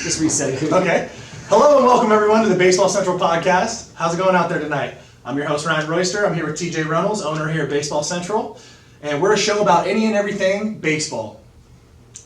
Just resetting. Okay. Hello and welcome everyone to the Baseball Central podcast. How's it going out there tonight? I'm your host Ryan Royster. I'm here with TJ Reynolds, owner here at Baseball Central, and we're a show about any and everything baseball.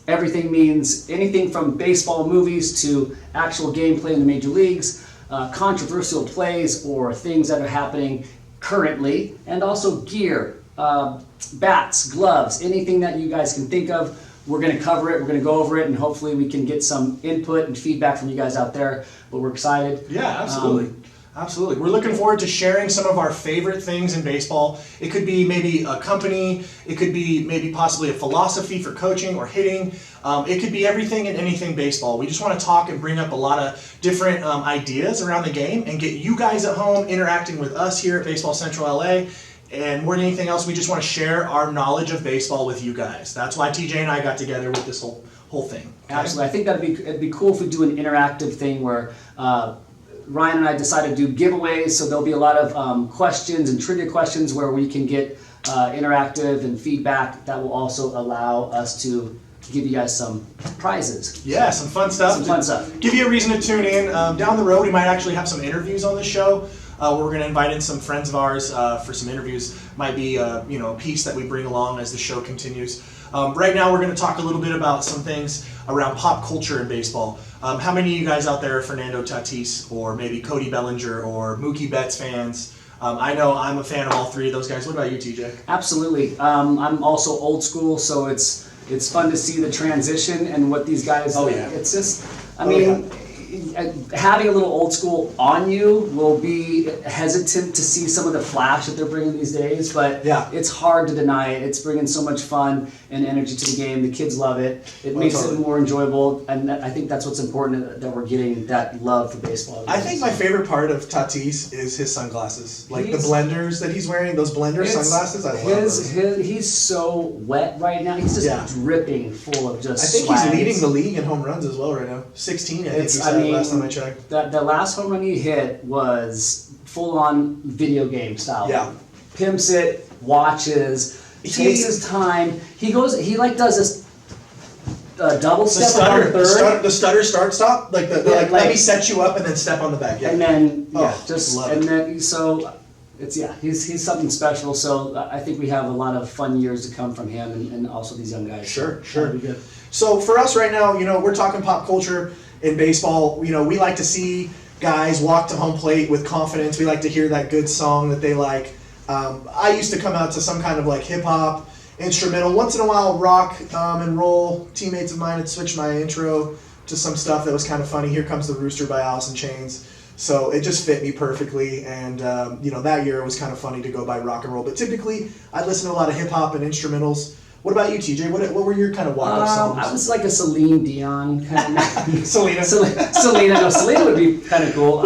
Everything means anything from baseball movies to actual gameplay in the major leagues, controversial plays or things that are happening currently, and also gear, bats, gloves, anything that you guys can think of. We're going to cover it, we're going to go over it, and hopefully we can get some input and feedback from you guys out there, but we're excited. Yeah, absolutely. Absolutely. We're looking forward to sharing some of our favorite things in baseball. It could be maybe a company, it could be maybe possibly a philosophy for coaching or hitting. It could be everything and anything baseball. We just want to talk and bring up a lot of different ideas around the game and get you guys at home interacting with us here at Baseball Central LA. And more than anything else, we just want to share our knowledge of baseball with you guys. That's why TJ and I got together with this whole thing. Okay? Absolutely. I think it'd be cool if we do an interactive thing where Ryan and I decided to do giveaways, so there'll be a lot of questions and trivia questions where we can get interactive and feedback that will also allow us to give you guys some prizes. Yeah, some fun stuff. Give you a reason to tune in. Down the road, we might actually have some interviews on this show. Where we're going to invite in some friends of ours for some interviews. Might be a piece that we bring along as the show continues. Right now we're going to talk a little bit about some things around pop culture in baseball. How many of you guys out there are Fernando Tatis or maybe Cody Bellinger or Mookie Betts fans? I know I'm a fan of all three of those guys. What about you, TJ? Absolutely. I'm also old school, so it's fun to see the transition and what these guys. Oh yeah. It's just, having a little old school on you will be hesitant to see some of the flash that they're bringing these days, but it's hard to deny it. It's bringing so much fun and energy to the game. The kids love it. It makes it more enjoyable, and I think that's what's important, that we're getting that love for baseball. I think my favorite part of Tatis is his sunglasses, like the blenders that he's wearing. Those blender sunglasses, I love those. He's so wet right now. He's just dripping full of just. I think he's leading the league in home runs as well right now. 16, I think he said last time I checked. The last home run he hit was full-on video game style. Yeah. Pimps it, watches, takes his time. He does this double step on the third. The stutter start stop, let me set you up and then step on the back. Yeah. And then he's something special. So I think we have a lot of fun years to come from him and also these young guys. Sure. That'd be good. So for us right now, we're talking pop culture in baseball. We like to see guys walk to home plate with confidence. We like to hear that good song that they like. I used to come out to some kind of like hip hop, instrumental. Once in a while, rock and roll. Teammates of mine had switched my intro to some stuff that was kind of funny. Here Comes the Rooster by Alice in Chains. So it just fit me perfectly. And that year it was kind of funny to go by rock and roll. But typically, I'd listen to a lot of hip hop and instrumentals. What about you, TJ? What were your kind of walk-up songs? I was like a Celine Dion kind of. Selena. Selena would be kind of cool.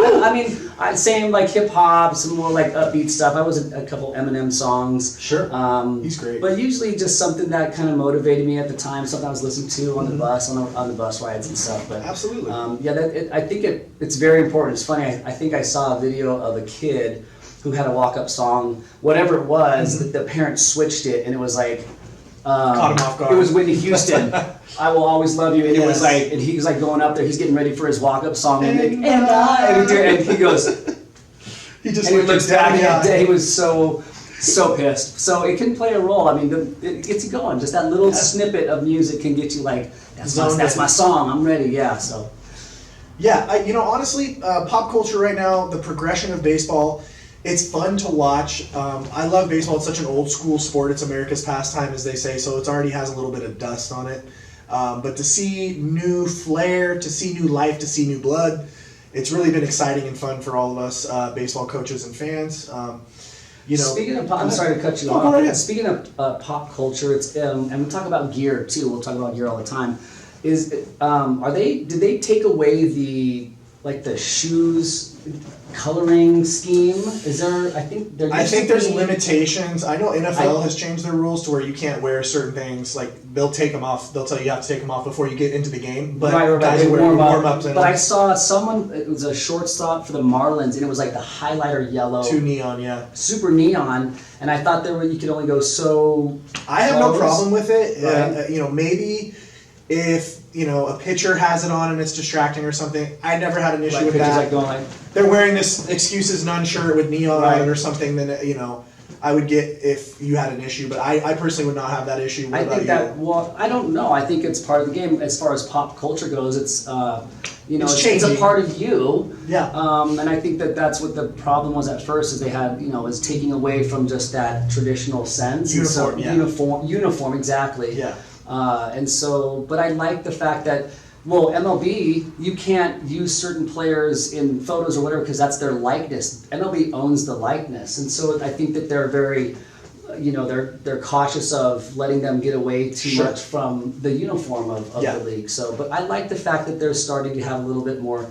Same like hip hop, some more like upbeat stuff. I was a couple Eminem songs. Sure. He's great. But usually just something that kind of motivated me at the time. Something I was listening to on the bus, on the bus rides and stuff. But absolutely. I think it's very important. It's funny. I think I saw a video of a kid who had a walk-up song, whatever it was. That the parents switched it, and it was like. Caught him off guard. It was Whitney Houston. I Will Always Love You, and it was like, and he was like going up there. He's getting ready for his walk-up song, and he goes. He just looks down. He was so pissed. So it can play a role. It gets you going. Just that little snippet of music can get you like, that's my song. I'm ready. Yeah. So. Yeah, honestly, pop culture right now, the progression of baseball. It's fun to watch. I love baseball. It's such an old school sport. It's America's pastime, as they say, so it already has a little bit of dust on it. But to see new flair, to see new life, to see new blood, it's really been exciting and fun for all of us baseball coaches and fans. Speaking of pop, I'm sorry to cut you off. Speaking of pop culture, it's and we talk about gear too. We'll talk about gear all the time. Did they take away the shoes coloring scheme? Is there? I think there's limitations. I know NFL has changed their rules to where you can't wear certain things. Like they'll take them off. They'll tell you have to take them off before you get into the game. But guys wear warm-ups. But I saw someone. It was a shortstop for the Marlins, and it was like the highlighter yellow. Too neon, yeah. Super neon, and I thought you could only go so. I have no problem with it. Right. Maybe if a pitcher has it on and it's distracting or something, I never had an issue Like with pitchers that. like going like, They're wearing this excuses none shirt with neon on Right. it or something, then I would get if you had an issue, but I personally would not have that issue. What I about think that, well, I don't know. I think it's part of the game as far as pop culture goes. It's, it's a changing. part of you. Yeah. And I think that that's what the problem was at first, is they had, is taking away from just that traditional sense. Uniform, And yeah. so, uniform, exactly. Yeah. But I like the fact that, well, MLB, you can't use certain players in photos or whatever because that's their likeness. MLB owns the likeness, and so I think that they're very, they're cautious of letting them get away too Sure. much from the uniform of Yeah. the league. So, but I like the fact that they're starting to have a little bit more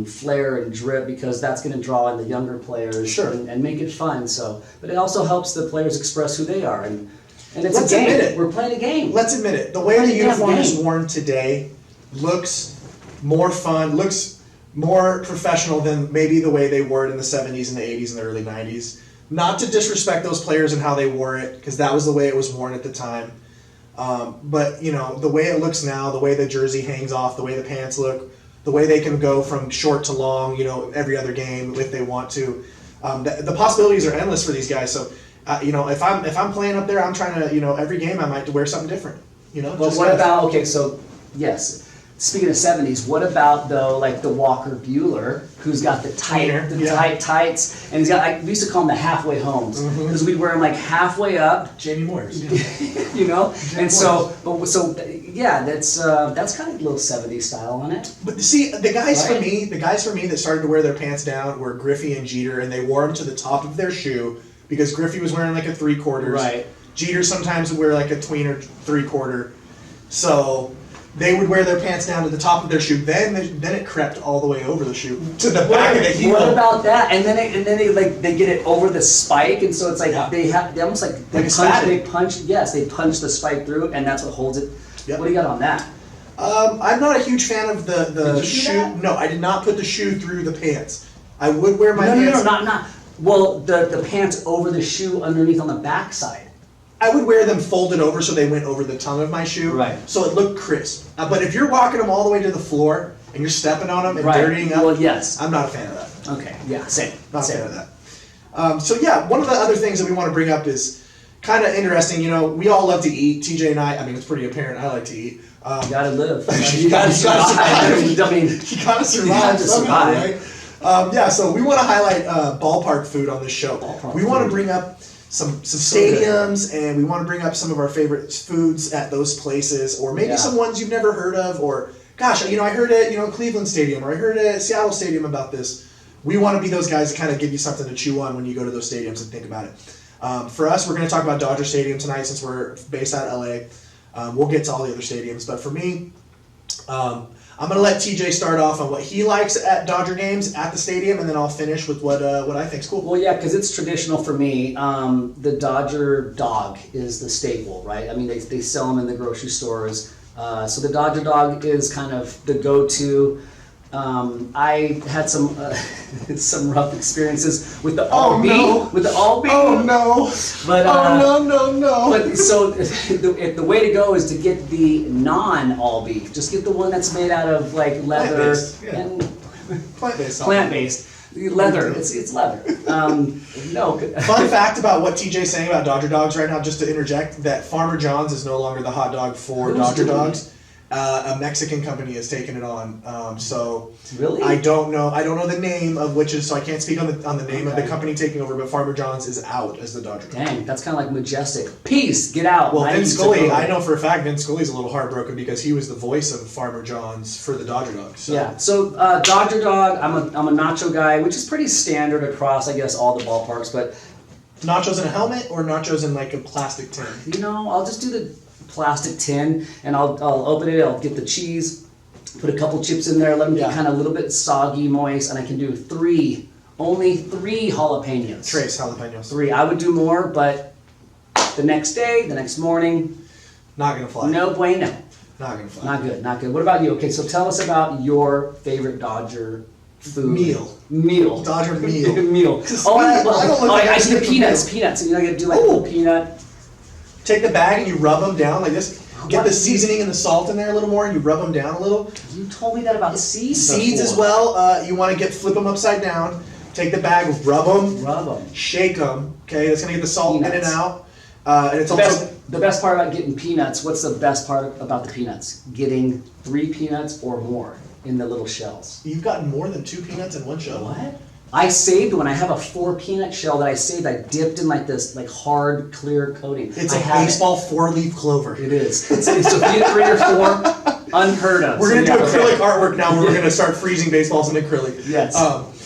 flair and drip, because that's going to draw in the younger players Sure. and make it fun. So, but it also helps the players express who they are, and it's Let's a game. admit it. We're playing a game. Let's admit it. The way Right, the yeah, uniform is game. worn today looks more fun, looks more professional than maybe the way they wore it in the 70s and the 80s and the early 90s. Not to disrespect those players and how they wore it, because that was the way it was worn at the time. But the way it looks now, the way the jersey hangs off, the way the pants look, the way they can go from short to long, every other game if they want to. The possibilities are endless for these guys. So, if I'm playing up there, I'm trying to, every game I might wear something different. But just what kinda- about, okay, so, yes, speaking of 70s, what about, though, like the Walker Bueller, who's got the Yeah. tight tights, and he's got, we used to call them the halfway homes, because we'd wear them like halfway up, Jamie Moyers. and so, yeah, that's kind of a little 70s style on it. But see, the guys Right. for me that started to wear their pants down were Griffey and Jeter, and they wore them to the top of their shoe because Griffey was wearing like a 3/4. Right. Jeter sometimes would wear like a tween or 3/4. So they would wear their pants down to the top of their shoe. Then it crept all the way over the shoe to the back of the heel. What about that? And then they get it over the spike, and so it's like Yeah. they almost like Like a spatting. they punch the spike through, and that's what holds it. Yep. What do you got on that? I'm not a huge fan of the Did you do shoe. that? No, I did not put the shoe through the pants. I would wear my No, pants. not. Well, the pants over the shoe underneath on the back side. I would wear them folded over so they went over the tongue of my shoe. Right. So it looked crisp. But if you're walking them all the way to the floor and you're stepping on them and dirtying up, Well, yes. I'm not a fan of that. Okay. Yeah. Same. Not a Same. fan of that. So yeah, one of the other things that we want to bring up is kind of interesting. We all love to eat. TJ and I mean, it's pretty apparent I like to eat. You gotta live. You gotta survive. I mean, You gotta survive You have to somehow, survive. right? So we want to highlight ballpark food on this show. Ballpark We want to food. bring up some So good. stadiums, and we want to bring up some of our favorite foods at those places, or maybe Yeah. some ones you've never heard of, or gosh, I heard at Cleveland Stadium, or I heard at Seattle Stadium about this. We want to be those guys to kind of give you something to chew on when you go to those stadiums and think about it. For us, we're going to talk about Dodger Stadium tonight since we're based out of LA. We'll get to all the other stadiums, but for me, I'm going to let TJ start off on what he likes at Dodger games at the stadium, and then I'll finish with what I think's cool. Well, yeah, because it's traditional for me. The Dodger dog is the staple, right? I mean, they sell them in the grocery stores. So the Dodger dog is kind of the go-to. I had some rough experiences with the all beef. no. With the all beef. Oh no! But, no! But so the way to go is to get the non-all beef. Just get the one that's made out of like leather Plant-based, yeah. and Plant-based. plant-based. Leather. It's leather. No. Fun fact about what TJ's saying about Dodger dogs right now, just to interject, that Farmer John's is no longer the hot dog for Who's Dodger doing dogs. A Mexican company has taken it on. So Really? I don't know the name of which is, so I can't speak on the name of the Okay. company taking over. But Farmer John's is out as the Dodger dog. Dang, that's kind of like Majestic. Peace, get out. Well, I Vince need to Scully, go. I know for a fact Vince Scully's a little heartbroken because he was the voice of Farmer John's for the Dodger dogs. So. Yeah. So Dodger dog, I'm a nacho guy, which is pretty standard across, I guess, all the ballparks. But Nachos in a helmet or nachos in like a plastic tin? I'll just do the plastic tin, and I'll open it. I'll get the cheese, put a couple chips in there, let them get Yeah. kind of a little bit soggy, moist, and I can do only three jalapenos. Trace jalapenos. 3. I would do more, but the next day, the next morning, Not gonna fly. no bueno. Not gonna fly. Not good, not good. What about you? Okay, so tell us about your favorite Dodger food. Meal. Dodger meal. Meal. Oh, I don't look like I I see the should peanuts. meal. Peanuts. And you're gonna do like a Ooh. little peanut. Take the bag and you rub them down like this. get the seasoning and the salt in there a little more, and you rub them down a little. You told me that about seeds. Seeds before. as well. You want to flip them upside down. Take the bag, rub them, shake them. Okay, that's gonna get the salt in and out. And it's the best part about getting peanuts. What's the best part about the peanuts? Getting 3 peanuts or more in the little shells. You've gotten more than 2 peanuts in one shell. What? I saved one. I have a 4 peanut shell that I saved. I dipped in like this hard, clear coating. It's a baseball 4-leaf clover. It is. It's so if you get 3 or 4, unheard of. We're going to do acrylic artwork now where we're going to start freezing baseballs in acrylic. Yes.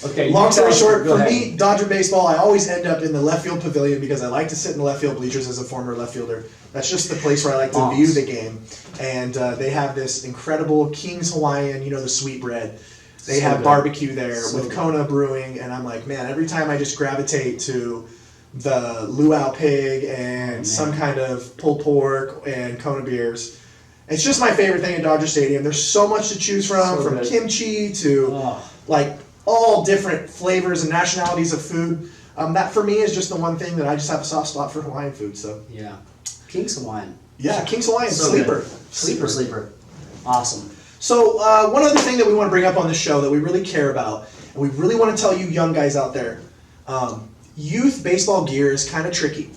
Okay. Long story short, for me, Dodger baseball, I always end up in the left field pavilion because I like to sit in the left field bleachers as a former left fielder. That's just the place where I like to view the game. And they have this incredible King's Hawaiian, the sweetbread. They have barbecue there with Kona Brewing, and I'm like, man, every time I just gravitate to the luau pig and some kind of pulled pork and Kona beers. It's just my favorite thing at Dodger Stadium. There's so much to choose from kimchi to like all different flavors and nationalities of food. That for me is just the one thing that I just have a soft spot for Hawaiian food. So yeah, King's Hawaiian. Yeah, King's Hawaiian, sleeper. Awesome. So one other thing that we want to bring up on the show that we really care about, and we really want to tell you young guys out there, youth baseball gear is kind of tricky.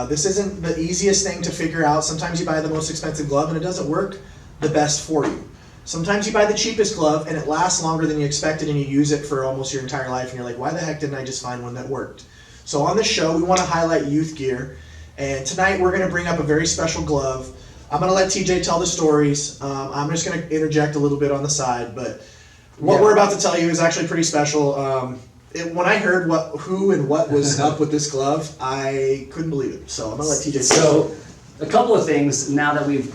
This isn't the easiest thing to figure out. Sometimes you buy the most expensive glove and it doesn't work the best for you. Sometimes you buy the cheapest glove and it lasts longer than you expected and you use it for almost your entire life and you're like, why the heck didn't I just find one that worked? So on the show, we want to highlight youth gear, and tonight we're going to bring up a very special glove. I'm going to let TJ tell the stories. I'm just going to interject a little bit on the side, but what we're about to tell you is actually pretty special. When I heard who and what was up with this glove, I couldn't believe it. So I'm going to let TJ tell. So a couple of things now that we've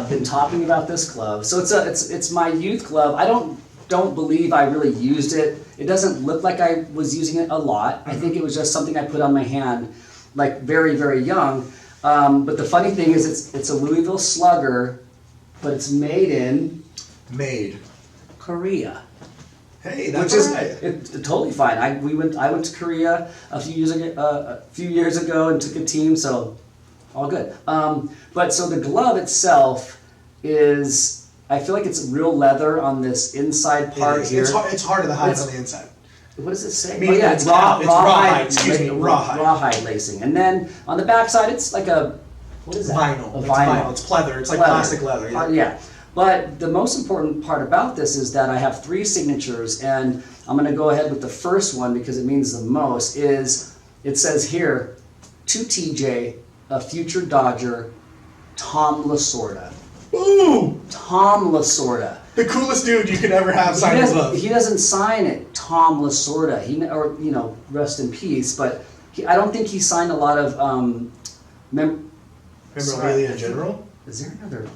been talking about this glove. So it's my youth glove. I don't believe I really used it. It doesn't look like I was using it a lot. I think it was just something I put on my hand, like very, very young. But the funny thing is, it's a Louisville Slugger, but it's made in Korea. Hey, that's right. It's totally fine. I went to Korea a few years ago and took a team, so all good. But so the glove itself is, I feel like it's real leather on this inside part here. It's hard to hide on the inside. What does it say? It's rawhide. Excuse me, rawhide. Rawhide lacing, and then on the back side, it's like what is that? Vinyl. A vinyl. It's pleather. It's like plastic leather. Yeah. But the most important part about this is that I have 3 signatures, and I'm going to go ahead with the first one because it means the most. It says here, to TJ, a future Dodger, Tom Lasorda. Ooh! Tom Lasorda. The coolest dude you could eever have sign his glove. He doesn't sign it, Tom Lasorda. Rest in peace. But I don't think he signed a lot of memorabilia in general. Is there another?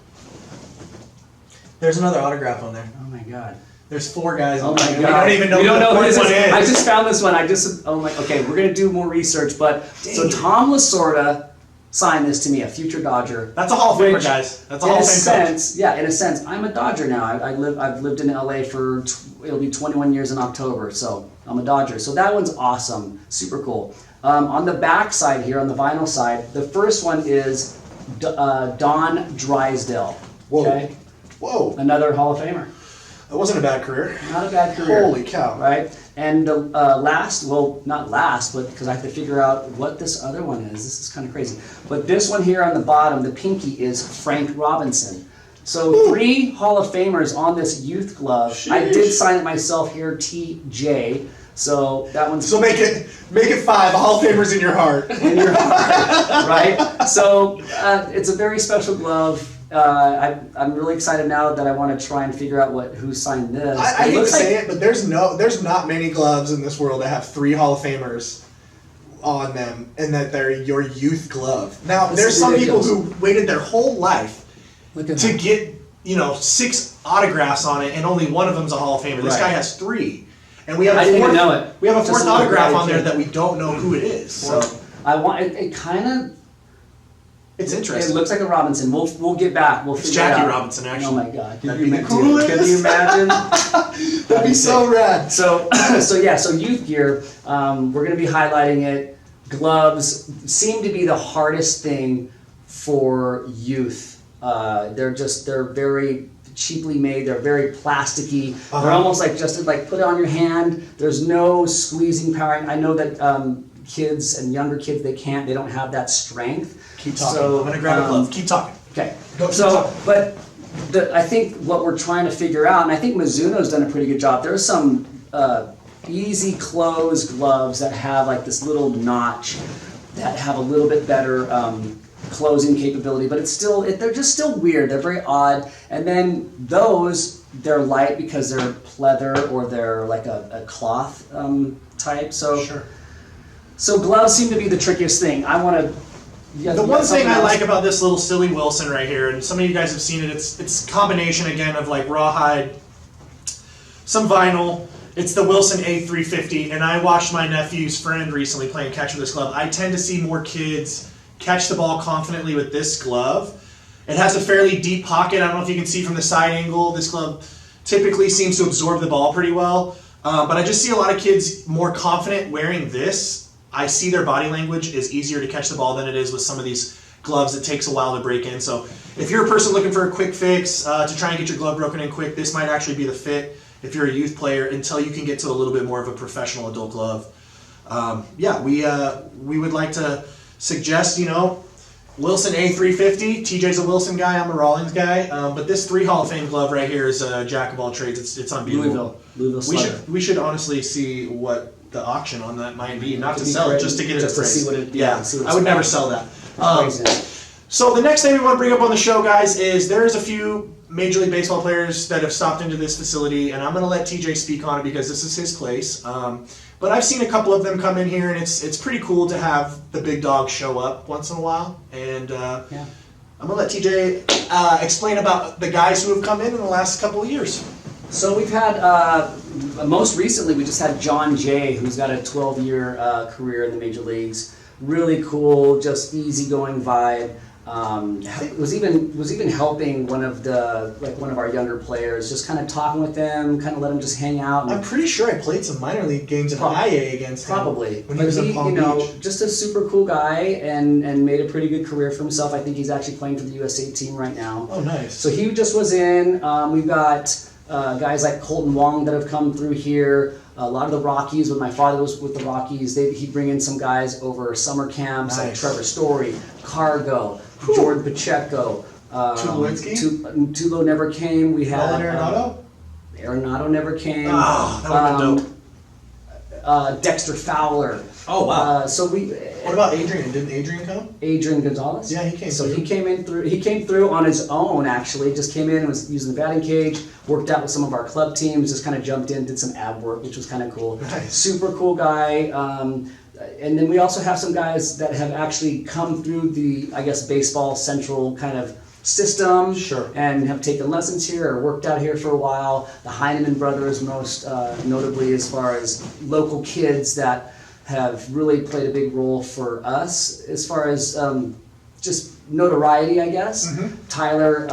There's another autograph on there. Oh my God. There's 4 guys on there. We don't even know who this one is. I just found this one. Okay, we're gonna do more research. But so Tom Lasorda signed this to me, a future Dodger. That's a Hall of Famer, guys. That's a Hall of Fame coach. Yeah, in a sense, I'm a Dodger now. I've lived in LA for it'll be 21 years in October, so I'm a Dodger. So that one's awesome, super cool. On the back side here, on the vinyl side, the first one is Don Drysdale. Okay? Whoa. Another Hall of Famer. That wasn't a bad career. Not a bad career. Holy cow. Right? And the not last, but because I have to figure out what this other one is. This is kind of crazy. But this one here on the bottom, the pinky, is Frank Robinson. So 3 Hall of Famers on this youth glove. Sheesh. I did sign it myself here, TJ. So that one's... So make it 5 Hall of Famers in your heart. In your heart, right? So it's a very special glove. I'm really excited now that I want to try and figure out who signed this. I hate to say it, but there's not many gloves in this world that have 3 Hall of Famers on them, and that they're your youth glove. Now, there's some people who waited their whole life to get 6 autographs on it, and only one of them's a Hall of Famer. Right. This guy has 3, and we have a 4th. We have a 4th autograph on there that we don't know who it is. So I want it kind of. It's interesting. It looks like a Robinson. We'll get back. It's Jackie Robinson, actually. Oh my God! That'd be the coolest. Can you imagine? That'd be so rad. So youth gear. We're going to be highlighting it. Gloves seem to be the hardest thing for youth They're very cheaply made. They're very plasticky. Uh-huh. They're almost like just like put it on your hand. There's no squeezing power. I know that kids and younger kids, they don't have that strength. Keep talking. So, I'm gonna grab a glove. Keep talking. Okay. Go, keep So, talking. but I think what we're trying to figure out, and I think Mizuno's done a pretty good job. There's some easy close gloves that have like this little notch that have a little bit better closing capability, but they're just still weird. They're very odd. And then they're light because they're pleather or they're like a cloth type. So Sure. So gloves seem to be the trickiest thing. I want to. The one thing I like about this little silly Wilson right here, and some of you guys have seen it, it's a combination again of like rawhide, some vinyl. It's the Wilson A350, and I watched my nephew's friend recently playing catch with this glove. I tend to see more kids catch the ball confidently with this glove. It has a fairly deep pocket. I don't know if you can see from the side angle. This glove typically seems to absorb the ball pretty well, but I just see a lot of kids more confident wearing this. I see their body language is easier to catch the ball than it is with some of these gloves that takes a while to break in. So if you're a person looking for a quick fix to try and get your glove broken in quick, this might actually be the fit if you're a youth player until you can get to a little bit more of a professional adult glove. We would like to suggest, Wilson A350. TJ's a Wilson guy, I'm a Rawlings guy, but this 3 Hall of Fame glove right here is a jack of all trades. It's unbeatable. Louisville we should honestly see what the auction on that might be, not to be sell it, crazy, just to get it just to appraised. see what it- yeah, see what I would it's never worth. sell that. Craziness. So the next thing we want to bring up on the show, guys, is there's a few Major League Baseball players that have stopped into this facility, and I'm going to let TJ speak on it because this is his place. But I've seen a couple of them come in here, and it's pretty cool to have the big dogs show up once in a while. And Yeah. I'm going to let TJ explain about the guys who have come in the last couple of years. So we've had, most recently, we just had John Jay, who's got a 12-year career in the major leagues. Really cool, just easygoing vibe. Was even helping one of our younger players, just kind of talking with them, kind of let them just hang out. I'm pretty sure I played some minor league games in IA against him. Probably. When he was in Palm Beach. Just a super cool guy and made a pretty good career for himself. I think he's actually playing for the USA team right now. Oh, nice. So he just was in. We've got guys like Colton Wong that have come through here. A lot of the Rockies, when my father was with the Rockies, he'd bring in some guys over summer camps, like Nice. Trevor Story, Cargo, Jordan Pacheco. Tulo never came. We had Nolan Arenado? Arenado never came. Oh, that would have been dope. Dexter Fowler. Oh, wow. What about Adrian? Didn't Adrian come? Adrian Gonzalez? Yeah, he came So through. he came through on his own, actually. Just came in and was using the batting cage, worked out with some of our club teams, just kind of jumped in, did some ab work, which was kind of cool. Nice. Super cool guy. And then we also have some guys that have actually come through the, I guess, Baseball Central kind of system. Sure. And have taken lessons here or worked out here for a while. The Heineman brothers, most notably, as far as local kids that have really played a big role for us as far as just notoriety, I guess. Mm-hmm. Tyler,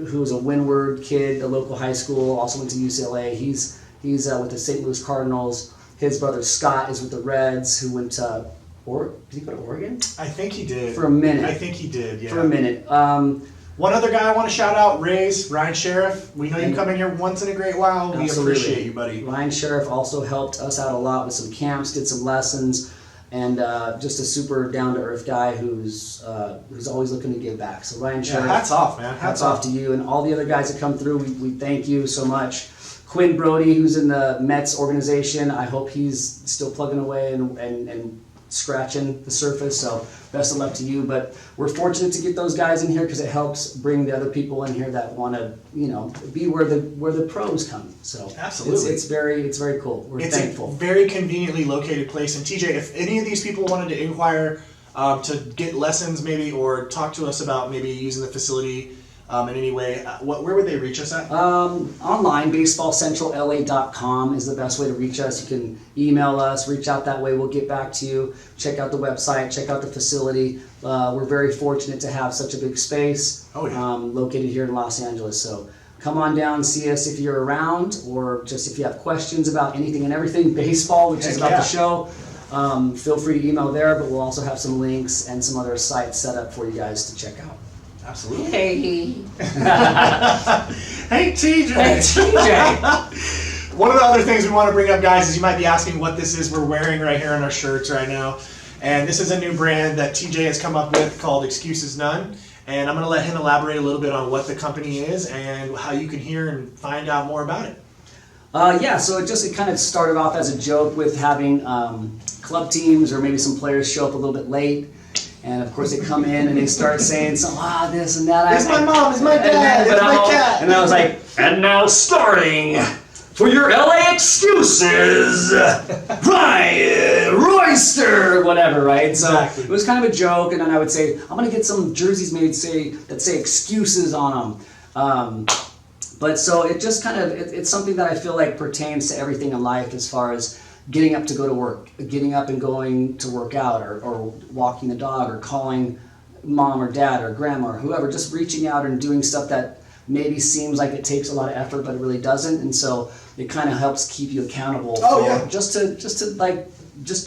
who's a Windward kid, a local high school, also went to UCLA. He's with the St. Louis Cardinals. His brother Scott is with the Reds, who went to did he go to Oregon? I think he did. For a minute. I think he did, yeah. For a minute. One other guy I want to shout out, Ryan Sheriff. We know you come in here once in a great while. We Absolutely. appreciate you, buddy. Ryan Sheriff also helped us out a lot with some camps, did some lessons, and just a super down-to-earth guy who's always looking to give back. So Ryan Yeah, Sheriff, hats off, man. hats off to you and all the other guys that come through. We thank you so much. Quinn Brody, who's in the Mets organization, I hope he's still plugging away and scratching the surface. So best of luck to you. But we're fortunate to get those guys in here because it helps bring the other people in here that want to, be where the pros come. So Absolutely. it's very cool. We're It's thankful. a very conveniently located place. And TJ, if any of these people wanted to inquire to get lessons maybe or talk to us about maybe using the facility in any way, where would they reach us at? Online, baseballcentralla.com is the best way to reach us. You can email us, reach out that way. We'll get back to you. Check out the website, check out the facility. We're very fortunate to have such a big space located here in Los Angeles. So come on down, see us if you're around, or just if you have questions about anything and everything baseball, which is about the show. Feel free to email there, but we'll also have some links and some other sites set up for you guys to check out. Absolutely. Hey. Hey, TJ. Hey, TJ. One of the other things we want to bring up, guys, is you might be asking what this is we're wearing right here on our shirts right now. And this is a new brand that TJ has come up with called Excuses None. And I'm going to let him elaborate a little bit on what the company is and how you can hear and find out more about it. Yeah, so it kind of started off as a joke with having club teams or maybe some players show up a little bit late. And of course they come in and they start saying some, this and that. It's my mom, it's my dad, it's my cat. And I was like, and now starting for your LA excuses, Ryan Royster, whatever, right? So Exactly. it was kind of a joke, and then I would say, I'm gonna get some jerseys made that say excuses on them. But so it just kind of, it's something that I feel like pertains to everything in life as far as getting up to go to work, getting up and going to work out, or walking the dog, or calling mom or dad or grandma or whoever, just reaching out and doing stuff that maybe seems like it takes a lot of effort, but it really doesn't. And so it kind of helps keep you accountable just to just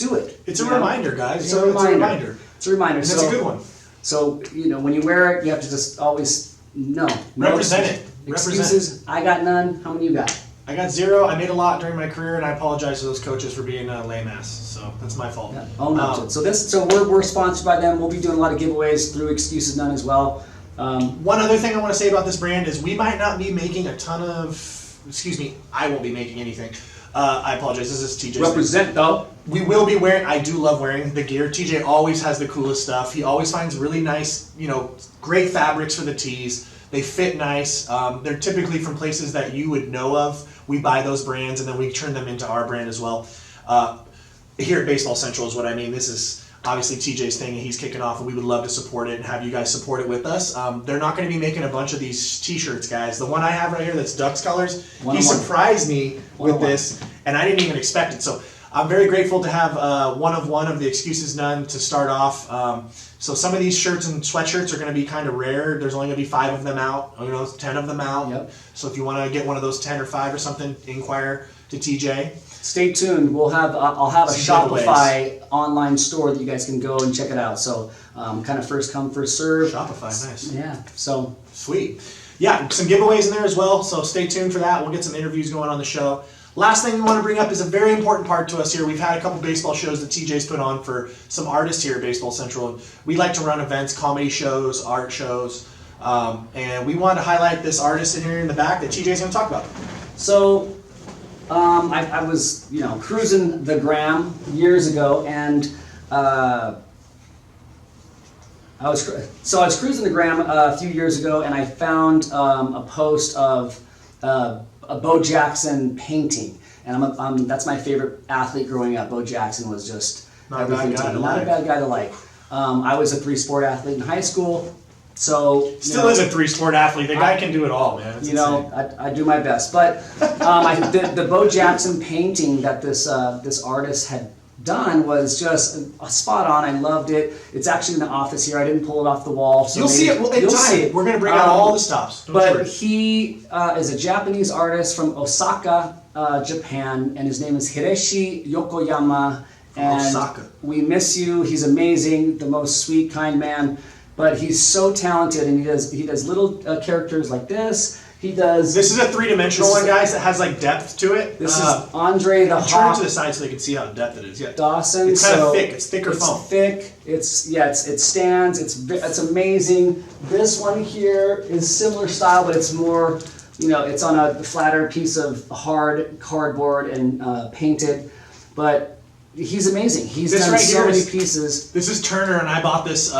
do it. It's a reminder, guys. It's a reminder. It's a reminder. And it's a good one. So, when you wear it, you have to just always know. Represent it. Excuses, I got none. How many you got? I got 0. I made a lot during my career, and I apologize to those coaches for being lame ass. So that's my fault. Yeah. Oh no. So we're sponsored by them. We'll be doing a lot of giveaways through Excuses None as well. One other thing I want to say about this brand is we might not be making a ton of. Excuse me, I won't be making anything. I apologize. This is TJ's. Represent though. We will be wearing. I do love wearing the gear. TJ always has the coolest stuff. He always finds really nice, great fabrics for the tees. They fit nice. They're typically from places that you would know of. We buy those brands and then we turn them into our brand as well. Here at Baseball Central is what I mean. This is obviously TJ's thing and he's kicking off, and we would love to support it and have you guys support it with us. They're not going to be making a bunch of these t-shirts, guys. The one I have right here that's Ducks colors, he surprised me with this and I didn't even expect it. So I'm very grateful to have one of the Excuses None to start off. So some of these shirts and sweatshirts are going to be kind of rare. There's only going to be 5 of them out, 10 of them out. Yep. So if you want to get one of those 10 or 5 or something, inquire to TJ. Stay tuned. I'll have a Some Shopify online store that you guys can go and check it out. So kind of first come, first serve. Shopify, nice. Yeah. So Sweet. Yeah, some giveaways in there as well. So stay tuned for that. We'll get some interviews going on the show. Last thing we want to bring up is a very important part to us here. We've had a couple baseball shows that TJ's put on for some artists here at Baseball Central. And we like to run events, comedy shows, art shows. And we wanted to highlight this artist in here in the back that TJ's going to talk about. So I was cruising the gram years ago, and I was cruising the gram a few years ago, and I found a post of a Bo Jackson painting, and that's my favorite athlete growing up. Bo Jackson was just Not a bad guy to not like. a bad guy to like. I was a 3-sport athlete in high school, so Still is a 3-sport athlete. The guy can do it all, man. It's insane. I do my best. But the Bo Jackson painting that this artist had done was just spot on. I loved it. It's actually in the office here. I didn't pull it off the wall. So You'll see it. Well, in you'll time. see it. We're going to bring out all the stops. Don't But worry. he is a Japanese artist from Osaka, Japan, and his name is Hideshi Yokoyama. And Osaka. we miss you. He's amazing, the most sweet, kind man. But he's so talented, and he does little characters like this. He does. This is a 3-dimensional one, guys, that has like depth to it. This is Andre the Turn it Hawk to the side so they can see how depth it is. Yeah. Dawson. It's kind so of thick. It's thicker foam. It's thick. It stands. It's amazing. This one here is similar style, but it's more. It's on a flatter piece of hard cardboard and painted. But he's amazing. He's This done right so here many is- pieces. This is Turner, and I bought this.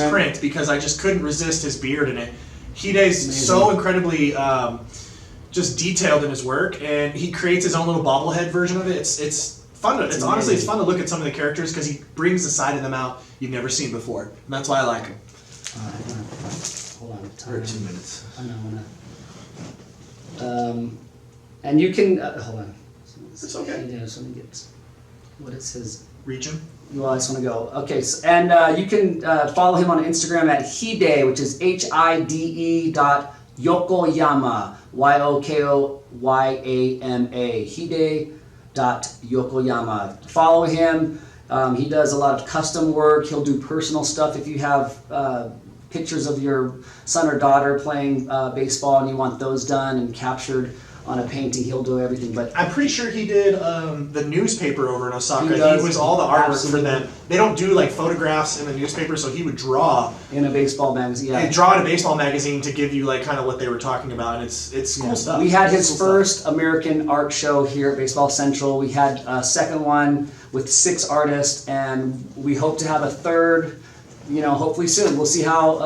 Print because I just couldn't resist his beard in it. Hide's so incredibly just detailed in his work, and he creates his own little bobblehead version of it. It's fun. It's honestly fun to look at some of the characters because he brings the side of them out you've never seen before, and that's why I like him. Hold on. For 2 minutes. I know. And you can hold on. It's okay. Let me get. What is his? Region. Well, I just want to go. Okay, so, and you can follow him on Instagram at Hide, which is HIDE Yokoyama, YOKOYAMA, Hide.Yokoyama. Follow him. He does a lot of custom work. He'll do personal stuff if you have pictures of your son or daughter playing baseball and you want those done and captured on a painting, he'll do everything. But I'm pretty sure he did the newspaper over in Osaka. He does. He was all the artwork Absolutely. for them. They don't do like photographs in the newspaper, so he would draw. in a baseball magazine, And draw in a baseball magazine to give you like kind of what they were talking about, and it's cool stuff. We had his It's cool first American art show here at Baseball Central. We had a second one with 6 artists, and we hope to have a third, hopefully soon. We'll see how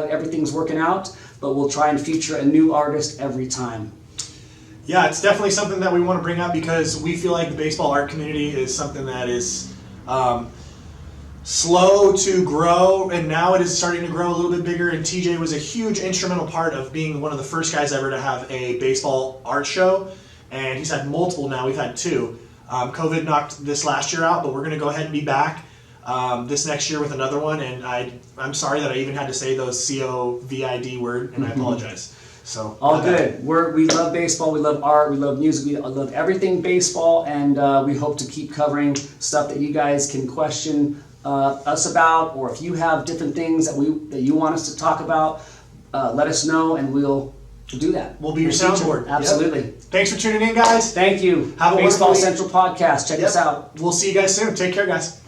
everything's working out, but we'll try and feature a new artist every time. Yeah, it's definitely something that we want to bring up because we feel like the baseball art community is something that is slow to grow, and now it is starting to grow a little bit bigger. And TJ was a huge instrumental part of being one of the first guys ever to have a baseball art show, and he's had multiple now. We've had 2. COVID knocked this last year out, but we're going to go ahead and be back this next year with another one. And I'm sorry that I even had to say those COVID word, and I apologize. So All good. We love baseball, we love art, we love music, we love everything baseball, and we hope to keep covering stuff that you guys can question us about, or if you have different things that you want us to talk about, let us know and we'll do that. We'll be your In the future. soundboard. Absolutely. Yep. Thanks for tuning in, guys. Thank you. Have a Baseball wonderful week. Central Podcast. Check us out. We'll see you guys soon. Take care, guys.